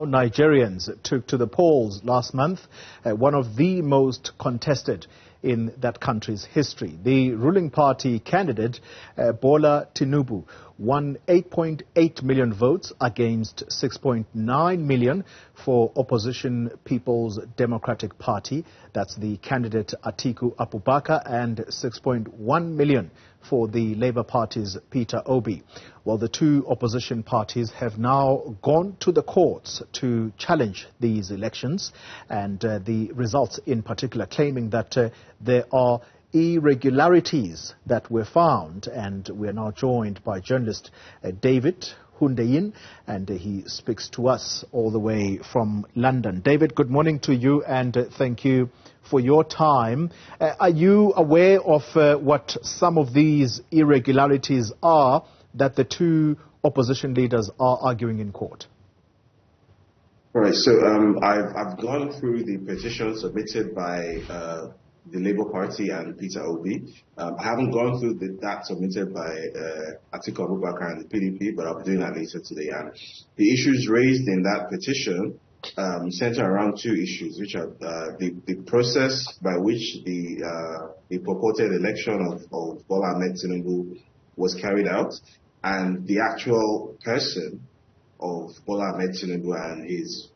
Nigerians took to the polls last month, one of the most contested in that country's history. The ruling party candidate, Bola Tinubu, won 8.8 million votes against 6.9 million for opposition People's Democratic Party. That's the candidate Atiku Abubakar, and 6.1 million for the Labour Party's Peter Obi. Well, the two opposition parties have now gone to the courts to challenge these elections, and the results in particular claiming that there are irregularities that were found. And we are now joined by journalist David Hundeyin, and he speaks to us all the way from London. David, good morning to you, and thank you for your time. Are you aware of what some of these irregularities are that the two opposition leaders are arguing in court? All right, so I've gone through the petition submitted by the Labour Party and Peter Obi. I haven't gone through that submitted by Atiku Abubakar and the PDP, but I'll be doing that later today. And the issues raised in that petition center around two issues, which are the process by which the purported election of Bola Tinubu was carried out, and the actual person of Bola Tinubu and his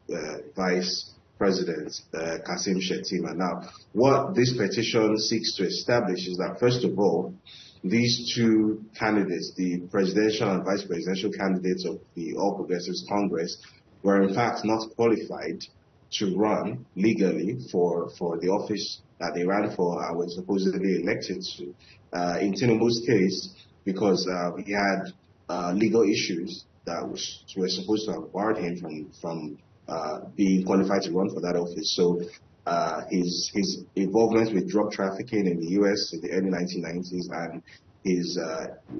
vice President Kashim Shettima. Now, what this petition seeks to establish is that, first of all, these two candidates, the presidential and vice presidential candidates of the All Progressives Congress, were in fact not qualified to run legally for the office that they ran for and were supposedly elected to. In Tinubu's case, because he had legal issues that were supposed to have barred him from being qualified to run for that office. So his involvement with drug trafficking in the U.S. in the early 1990s, and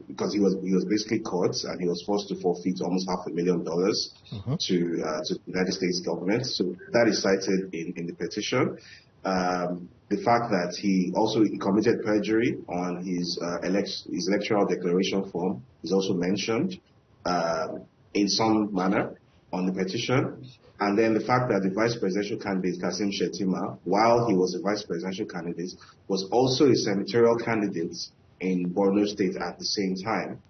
because he was basically caught and he was forced to forfeit almost $500,000 to the United States government. So that is cited in the petition. The fact that he committed perjury on his electoral declaration form is also mentioned in some manner on the petition. And then the fact that the vice presidential candidate, Kashim Shettima, while he was a vice presidential candidate, was also a senatorial candidate in Borno State at the same time,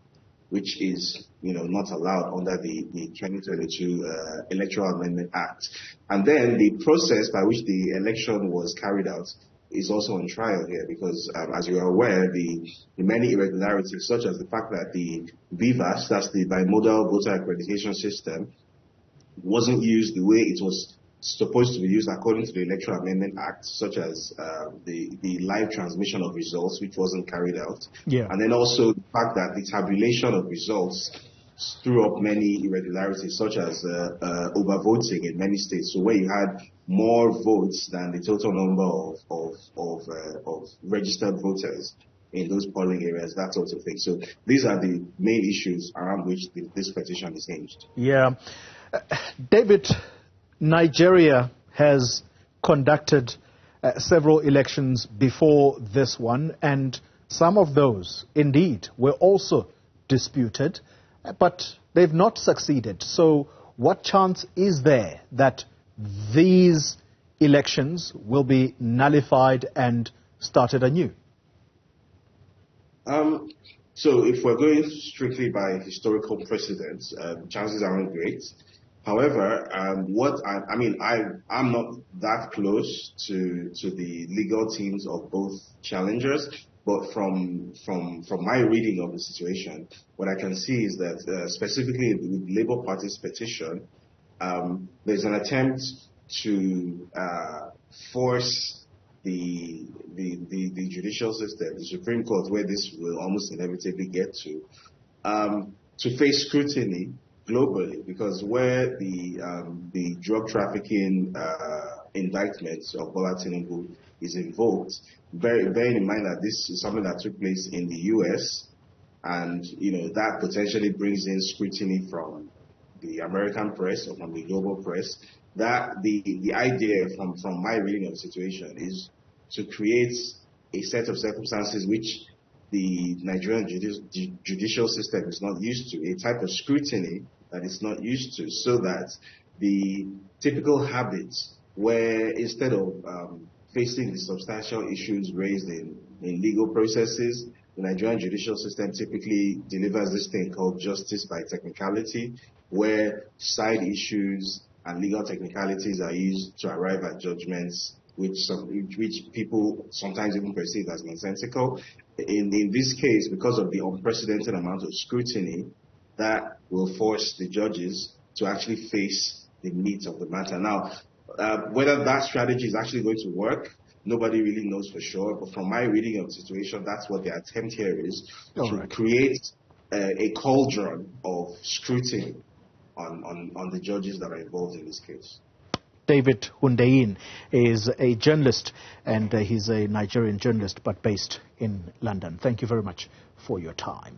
which is, not allowed under the 2022 Electoral Amendment Act. And then the process by which the election was carried out is also on trial here, because as you are aware, the many irregularities, such as the fact that the BVAS, that's the bimodal voter accreditation system, wasn't used the way it was supposed to be used according to the Electoral Amendment Act, such as the live transmission of results, which wasn't carried out. Yeah. And then also the fact that the tabulation of results threw up many irregularities, such as overvoting in many states. So where you had more votes than the total number of registered voters in those polling areas, that sort of thing. So these are the main issues around which this petition is hinged. Yeah. David, Nigeria has conducted several elections before this one, and some of those, indeed, were also disputed, but they've not succeeded. So what chance is there that these elections will be nullified and started anew? So if we're going strictly by historical precedents, chances aren't great. However, I'm not that close to the legal teams of both challengers, but from my reading of the situation, what I can see is that specifically with the Labour Party's petition, there's an attempt to force the judicial system, the Supreme Court, where this will almost inevitably get to face scrutiny globally, because where the drug trafficking indictments of Bola Tinubu is invoked, bearing in mind that this is something that took place in the U.S., and that potentially brings in scrutiny from the American press or from the global press, that the idea from my reading of the situation is to create a set of circumstances which the Nigerian judicial system is not used to, a type of scrutiny that it's not used to, so that the typical habits where instead of facing the substantial issues raised in legal processes, the Nigerian judicial system typically delivers this thing called justice by technicality, where side issues and legal technicalities are used to arrive at judgments which people sometimes even perceive as nonsensical. In this case, because of the unprecedented amount of scrutiny, that will force the judges to actually face the meat of the matter. Now, whether that strategy is actually going to work, nobody really knows for sure. But from my reading of the situation, that's what the attempt here is, to create a cauldron of scrutiny on the judges that are involved in this case. David Hundeyin is a journalist, and he's a Nigerian journalist, but based in London. Thank you very much for your time.